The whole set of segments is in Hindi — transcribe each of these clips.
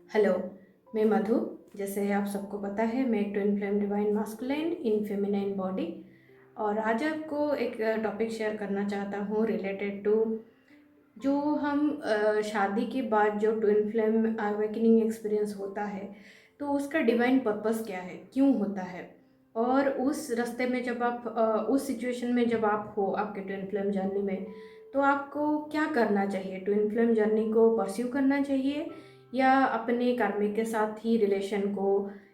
हेलो, मैं मधु। जैसे आप सबको पता है, मैं एक ट्विन फ्लेम डिवाइन मास्कुलिन इन फेमिनाइन बॉडी। और आज आपको एक टॉपिक शेयर करना चाहता हूँ रिलेटेड टू जो हम शादी के बाद जो ट्विन फ्लेम अवेकनिंग एक्सपीरियंस होता है, तो उसका डिवाइन पर्पस क्या है, क्यों होता है। और उस रास्ते में जब आप उस सिचुएशन में जब आप हो आपके ट्विन फ्लेम जर्नी में, तो आपको क्या करना चाहिए। ट्विन फ्लेम जर्नी को परस्यू करना चाहिए या अपने कार्मिक के साथ ही रिलेशन को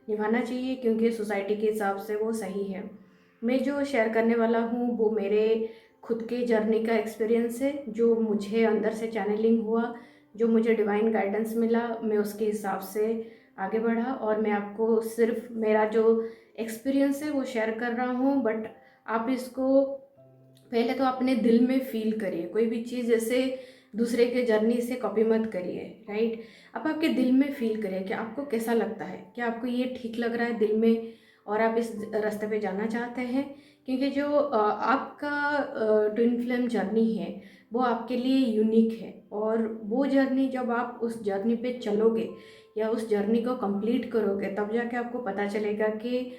निभाना चाहिए, क्योंकि सोसाइटी के हिसाब से वो सही है। मैं जो शेयर करने वाला हूँ वो मेरे खुद के जर्नी का एक्सपीरियंस है, जो मुझे अंदर से चैनलिंग हुआ, जो मुझे डिवाइन गाइडेंस मिला, मैं उसके हिसाब से आगे बढ़ा। और मैं आपको सिर्फ मेरा जो एक्सपीरियंस है वो शेयर कर रहा हूँ, बट आप इसको पहले तो अपने दिल में फील करिए। कोई भी चीज़ जैसे दूसरे के जर्नी से कॉपी मत करिए, राइट। आप आपके दिल में फील करिए कि आपको कैसा लगता है, क्या आपको ये ठीक लग रहा है दिल में, और आप इस रास्ते पे जाना चाहते हैं। क्योंकि जो आपका ट्विन फ्लेम जर्नी है वो आपके लिए यूनिक है। और वो जर्नी जब आप उस जर्नी पे चलोगे या उस जर्नी को कंप्लीट करोगे, तब जाके आपको पता चलेगा कि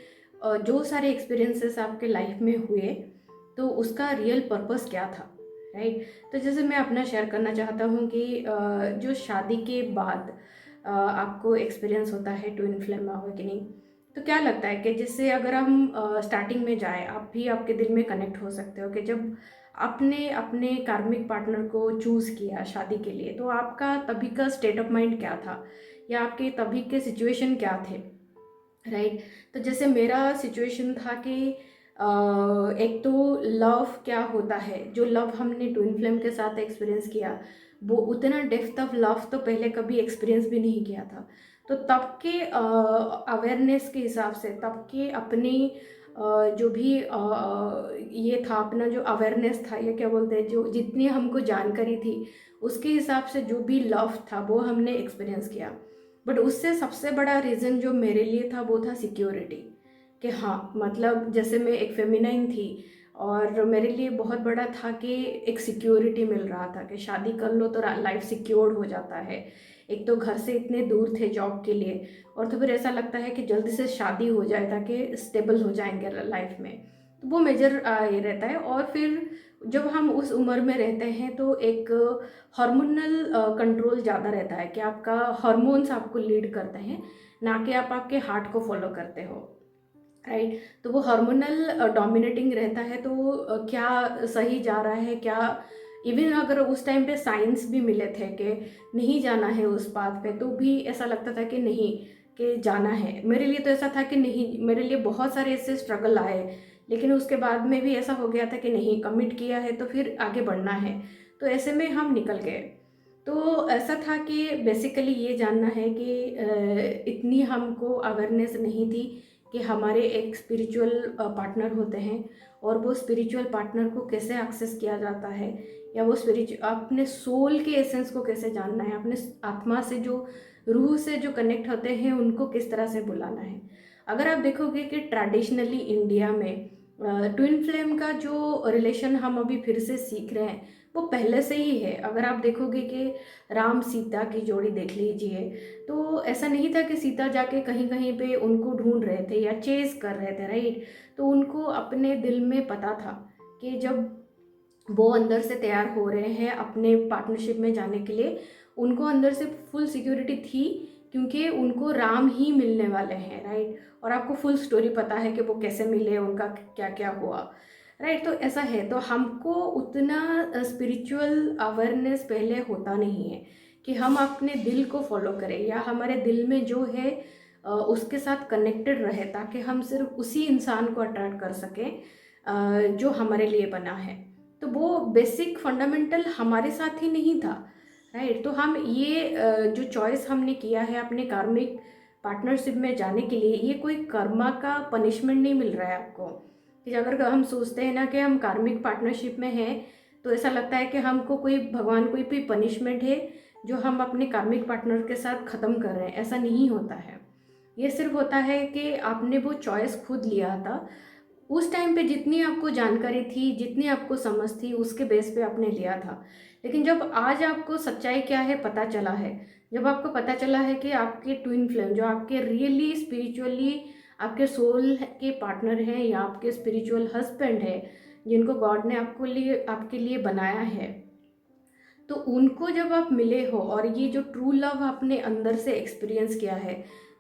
जो सारे एक्सपीरियंसेस आपके लाइफ में हुए, तो उसका रियल पर्पस क्या था, राइट। तो जैसे मैं अपना शेयर करना चाहता हूँ कि जो शादी के बाद आपको एक्सपीरियंस होता है ट्विन फ्लेम अवेकनिंग, तो क्या लगता है कि जैसे अगर हम स्टार्टिंग में जाए, आप भी आपके दिल में कनेक्ट हो सकते हो कि जब आपने अपने कार्मिक पार्टनर को चूज़ किया शादी के लिए, तो आपका तभी का स्टेट ऑफ माइंड क्या था, या आपके तभी के सिचुएशन क्या थे, राइट। तो जैसे मेरा सिचुएशन था कि एक तो लव क्या होता है, जो लव हमने ट्विन फ्लेम के साथ एक्सपीरियंस किया, वो उतना डेप्थ ऑफ लव तो पहले कभी एक्सपीरियंस भी नहीं किया था। तो तब के अवेयरनेस के हिसाब से, तब के अपनी जो भी ये था, अपना जो अवेयरनेस था, या क्या बोलते हैं, जो जितनी हमको जानकारी थी, उसके हिसाब से जो भी लव था वो हमने एक्सपीरियंस किया। बट उससे सबसे बड़ा रीज़न जो मेरे लिए था वो था सिक्योरिटी। कि हाँ, मतलब जैसे मैं एक फेमिनाइन थी, और मेरे लिए बहुत बड़ा था कि एक सिक्योरिटी मिल रहा था कि शादी कर लो तो लाइफ सिक्योर्ड हो जाता है। एक तो घर से इतने दूर थे जॉब के लिए, और तो फिर ऐसा लगता है कि जल्दी से शादी हो जाए ताकि स्टेबल हो जाएंगे लाइफ में। तो वो मेजर ये रहता है। और फिर जब हम उस उम्र में रहते हैं तो एक हार्मोनल कंट्रोल ज़्यादा रहता है कि आपका हार्मोन्स आपको लीड करते हैं, ना कि आप आपके हार्ट को फॉलो करते हो, राइट। तो वो हार्मोनल डोमिनेटिंग रहता है। तो क्या सही जा रहा है, क्या इवन अगर उस टाइम पे साइंस भी मिले थे कि नहीं जाना है उस पाथ पे, तो भी ऐसा लगता था कि नहीं, कि जाना है। मेरे लिए तो ऐसा था कि नहीं, मेरे लिए बहुत सारे ऐसे स्ट्रगल आए, लेकिन उसके बाद में भी ऐसा हो गया था कि नहीं, कमिट किया है तो फिर आगे बढ़ना है। तो ऐसे में हम निकल गए। तो ऐसा था कि बेसिकली ये जानना है कि इतनी हमको अवेयरनेस नहीं थी कि हमारे एक स्पिरिचुअल पार्टनर होते हैं, और वो स्पिरिचुअल पार्टनर को कैसे एक्सेस किया जाता है, या वो स्पिरिचुअल अपने सोल के एसेंस को कैसे जानना है, अपने आत्मा से, जो रूह से जो कनेक्ट होते हैं, उनको किस तरह से बुलाना है। अगर आप देखोगे कि ट्रेडिशनली इंडिया में ट्विन फ्लेम का जो रिलेशन हम अभी फिर से सीख रहे हैं, वो पहले से ही है। अगर आप देखोगे कि राम सीता की जोड़ी देख लीजिए, तो ऐसा नहीं था कि सीता जाके कहीं कहीं पे उनको ढूंढ रहे थे या चेज कर रहे थे, राइट। तो उनको अपने दिल में पता था कि जब वो अंदर से तैयार हो रहे हैं अपने पार्टनरशिप में जाने के लिए, उनको अंदर से फुल सिक्योरिटी थी, क्योंकि उनको राम ही मिलने वाले हैं, राइट। और आपको फुल स्टोरी पता है कि वो कैसे मिले, उनका क्या क्या हुआ, राइट। तो ऐसा है, तो हमको उतना स्पिरिचुअल अवेयरनेस पहले होता नहीं है कि हम अपने दिल को फॉलो करें, या हमारे दिल में जो है उसके साथ कनेक्टेड रहे, ताकि हम सिर्फ उसी इंसान को अट्रैक्ट कर सकें जो हमारे लिए बना है। तो वो बेसिक फंडामेंटल हमारे साथ ही नहीं था, राइट। तो हम ये जो चॉइस हमने किया है अपने कार्मिक पार्टनरशिप में जाने के लिए, ये कोई कर्मा का पनिशमेंट नहीं मिल रहा है आपको। कि अगर हम सोचते हैं ना कि हम कार्मिक पार्टनरशिप में हैं, तो ऐसा लगता है कि हमको कोई भगवान कोई भी पनिशमेंट है जो हम अपने कार्मिक पार्टनर के साथ ख़त्म कर रहे हैं। ऐसा नहीं होता है। ये सिर्फ होता है कि आपने वो चॉइस खुद लिया था, उस टाइम पे जितनी आपको जानकारी थी, जितनी आपको समझ थी, उसके बेस पे आपने लिया था। लेकिन जब आज आपको सच्चाई क्या है पता चला है, जब आपको पता चला है कि आपके ट्विन फ्लेम जो आपके रियली स्पिरिचुअली आपके सोल के पार्टनर हैं या आपके स्पिरिचुअल हस्बैंड है, जिनको गॉड ने आपके लिए बनाया है, तो उनको जब आप मिले हो और ये जो ट्रू लव आपने अंदर से एक्सपीरियंस किया है,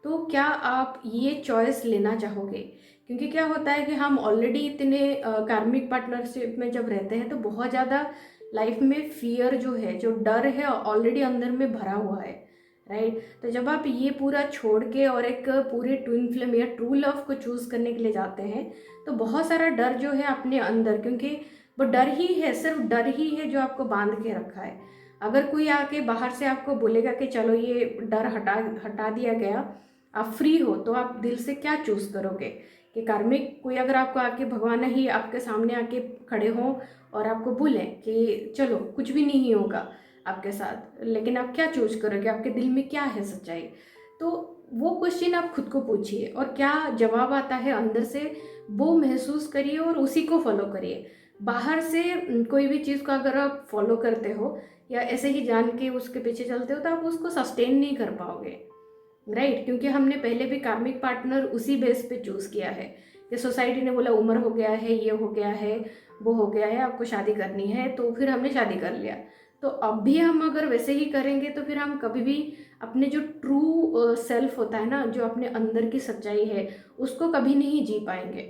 तो क्या आप ये चॉइस लेना चाहोगे? क्योंकि क्या होता है कि हम ऑलरेडी इतने कार्मिक पार्टनरशिप में जब रहते हैं तो बहुत ज़्यादा लाइफ में फियर जो है, जो डर है, ऑलरेडी अंदर में भरा हुआ है, राइट? तो जब आप ये पूरा छोड़ के और एक पूरे ट्विन फ्लेम या ट्रू लव को चूज़ करने के लिए जाते हैं, तो बहुत सारा डर जो है अपने अंदर, क्योंकि वो डर ही है, सिर्फ डर ही है जो आपको बांध के रखा है। अगर कोई आके बाहर से आपको बोलेगा कि चलो ये डर हटा हटा दिया गया, आप फ्री हो, तो आप दिल से क्या चूज़ करोगे? कि कार्मिक कोई अगर आपको आके भगवान ही आपके सामने आके खड़े हों और आपको बोले कि चलो कुछ भी नहीं होगा आपके साथ, लेकिन आप क्या चूज करोगे? आपके दिल में क्या है सच्चाई? तो वो क्वेश्चन आप खुद को पूछिए और क्या जवाब आता है अंदर से, वो महसूस करिए और उसी को फॉलो करिए। बाहर से कोई भी चीज़ को अगर आप फॉलो करते हो या ऐसे ही जान के उसके पीछे चलते हो, तो आप उसको सस्टेन नहीं कर पाओगे, राइट? क्योंकि हमने पहले भी कार्मिक पार्टनर उसी बेस पे चूज़ किया है कि सोसाइटी ने बोला उम्र हो गया है, ये हो गया है, वो हो गया है, आपको शादी करनी है, तो फिर हमने शादी कर लिया। तो अब भी हम अगर वैसे ही करेंगे तो फिर हम कभी भी अपने जो ट्रू सेल्फ होता है ना, जो अपने अंदर की सच्चाई है, उसको कभी नहीं जी पाएंगे,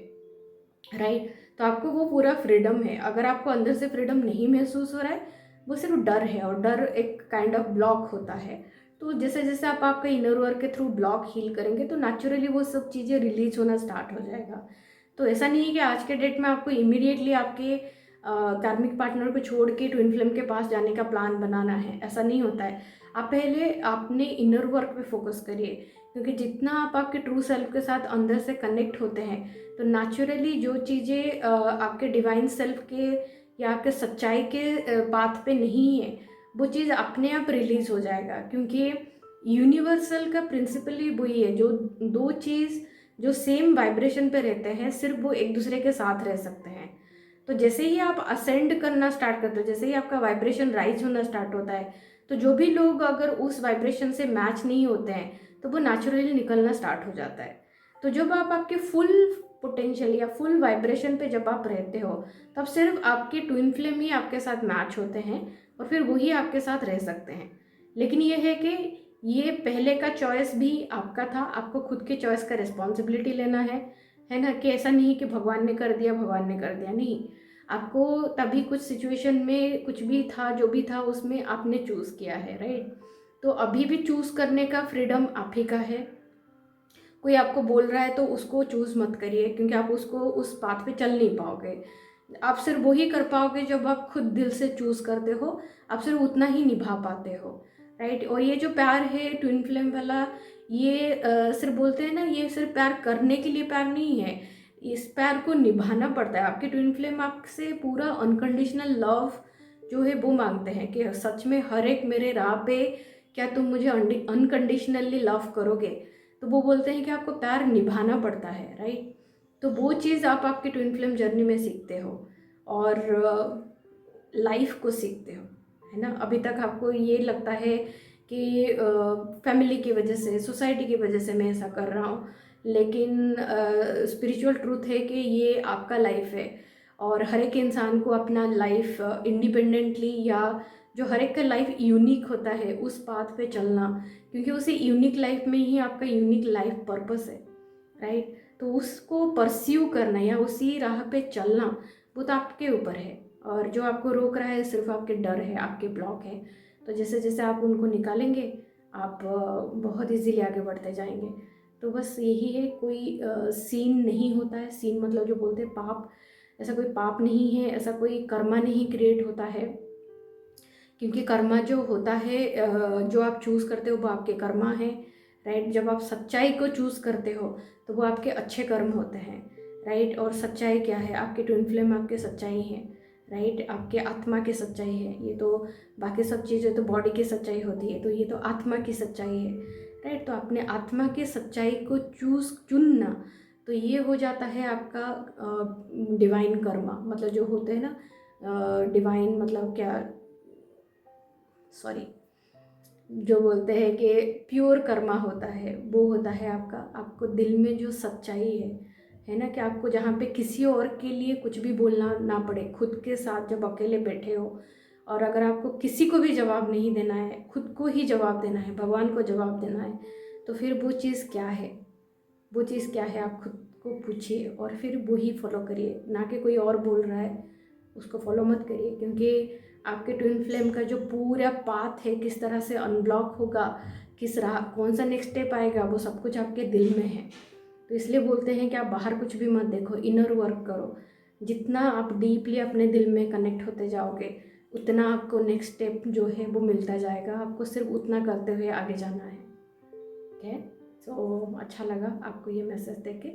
राइट? तो आपको वो पूरा फ्रीडम है। अगर आपको अंदर से फ्रीडम नहीं महसूस हो रहा है, वो सिर्फ डर है, और डर एक काइंड ऑफ ब्लॉक होता है। तो जैसे जैसे आप आपके इनर वर्क के थ्रू ब्लॉक हील करेंगे, तो नेचुरली वो सब चीज़ें रिलीज होना स्टार्ट हो जाएगा। तो ऐसा नहीं है कि आज के डेट में आपको इमीडिएटली आपके कार्मिक पार्टनर को छोड़ के ट्विन फ्लेम के पास जाने का प्लान बनाना है, ऐसा नहीं होता है। आप पहले अपने इनर वर्क पे फोकस करिए, क्योंकि जितना आप आपके ट्रू सेल्फ के साथ अंदर से कनेक्ट होते हैं, तो नेचुरली जो चीज़ें आपके डिवाइन सेल्फ के या आपके सच्चाई के पाथ पे नहीं है, वो चीज़ अपने आप रिलीज हो जाएगा। क्योंकि यूनिवर्सल का प्रिंसिपल ही वही है, जो दो चीज़ जो सेम वाइब्रेशन पे रहते हैं, सिर्फ वो एक दूसरे के साथ रह सकते हैं। तो जैसे ही आप असेंड करना स्टार्ट करते हो, जैसे ही आपका वाइब्रेशन राइज होना स्टार्ट होता है, तो जो भी लोग अगर उस वाइब्रेशन से मैच नहीं होते हैं, तो वो नेचुरली निकलना स्टार्ट हो जाता है। तो जब आप आपके फुल पोटेंशियल या फुल वाइब्रेशन पे जब आप रहते हो, तब सिर्फ आपके ट्विन फ्लेम ही आपके साथ मैच होते हैं और फिर वही आपके साथ रह सकते हैं। लेकिन ये है कि ये पहले का चॉइस भी आपका था, आपको खुद के चॉइस का रिस्पॉन्सिबिलिटी लेना है ना? कि ऐसा नहीं कि भगवान ने कर दिया, भगवान ने कर दिया, नहीं। आपको तभी कुछ सिचुएशन में कुछ भी था, जो भी था उसमें आपने चूज़ किया है, राइट? तो अभी भी चूज़ करने का फ्रीडम आप ही का है। कोई आपको बोल रहा है तो उसको चूज़ मत करिए, क्योंकि आप उसको उस पाथ पे चल नहीं पाओगे। आप सिर्फ वही कर पाओगे जब आप खुद दिल से चूज़ करते हो, आप सिर्फ उतना ही निभा पाते हो, राइट? और ये जो प्यार है ट्विन फ्लेम वाला, ये सिर्फ बोलते हैं ना, ये सिर्फ प्यार करने के लिए प्यार नहीं है, इस प्यार को निभाना पड़ता है। आपके ट्विन फ्लेम आपसे पूरा अनकंडीशनल लव जो है वो मांगते हैं कि सच में हर एक मेरे राह पे क्या तुम मुझे अनकंडीशनली लव करोगे? तो वो बोलते हैं कि आपको प्यार निभाना पड़ता है, राइट? तो वो चीज़ आप आपकी ट्विन फ्लेम जर्नी में सीखते हो और लाइफ को सीखते हो, है ना? अभी तक आपको ये लगता है कि फैमिली की वजह से, सोसाइटी की वजह से मैं ऐसा कर रहा हूँ, लेकिन स्पिरिचुअल ट्रूथ है कि ये आपका लाइफ है और हर एक इंसान को अपना लाइफ इंडिपेंडेंटली, या जो हर एक का लाइफ यूनिक होता है, उस पाथ पे चलना, क्योंकि उसी यूनिक लाइफ में ही आपका यूनिक लाइफ पर्पस है, राइट? तो उसको परस्यू करना या उसी राह पे चलना, वो तो आपके ऊपर है। और जो आपको रोक रहा है सिर्फ आपके डर है, आपके ब्लॉक है। तो जैसे जैसे आप उनको निकालेंगे, आप बहुत इजीली आगे बढ़ते जाएंगे। तो बस यही है, कोई सीन नहीं होता है। सीन मतलब जो बोलते हैं पाप, ऐसा कोई पाप नहीं है, ऐसा कोई कर्मा नहीं क्रिएट होता है। क्योंकि कर्मा जो होता है, जो आप चूज़ करते हो वो आपके कर्मा है, राइट? जब आप सच्चाई को चूज़ करते हो तो वो आपके अच्छे कर्म होते हैं, राइट? और सच्चाई क्या है? आपके ट्विन फ्लेम आपके सच्चाई है, राइट? आपके आत्मा की सच्चाई है। ये तो बाकी सब चीज़ें तो बॉडी की सच्चाई होती है, तो ये तो आत्मा की सच्चाई है, राइट? तो अपने आत्मा की सच्चाई को चुनना, तो ये हो जाता है आपका डिवाइन कर्मा। मतलब जो होते हैं ना, डिवाइन मतलब क्या, सॉरी, जो बोलते हैं कि प्योर कर्मा होता है, वो होता है आपका, आपको दिल में जो सच्चाई है ना, कि आपको जहाँ पे किसी और के लिए कुछ भी बोलना ना पड़े, खुद के साथ जब अकेले बैठे हो, और अगर आपको किसी को भी जवाब नहीं देना है, खुद को ही जवाब देना है, भगवान को जवाब देना है, तो फिर वो चीज़ क्या है, वो चीज़ क्या है, आप खुद को पूछिए और फिर वो ही फॉलो करिए, ना कि कोई और बोल रहा है उसको फॉलो मत करिए। क्योंकि आपके ट्विन फ्लेम का जो पूरा पाथ है, किस तरह से अनब्लॉक होगा, किस राह, कौन सा नेक्स्ट स्टेप आएगा, वो सब कुछ आपके दिल में है। तो इसलिए बोलते हैं कि आप बाहर कुछ भी मत देखो, इनर वर्क करो। जितना आप डीपली अपने दिल में कनेक्ट होते जाओगे, उतना आपको नेक्स्ट स्टेप जो है वो मिलता जाएगा, आपको सिर्फ उतना करते हुए आगे जाना है। ओके, तो अच्छा लगा आपको ये मैसेज देके।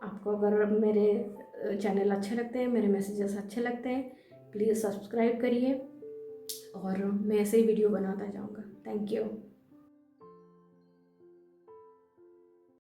आपको अगर मेरे चैनल अच्छे लगते हैं, मेरे मैसेजेस अच्छे लगते हैं, प्लीज़ सब्सक्राइब करिए और मैं ऐसे ही वीडियो बनाता जाऊँगा। Thank you.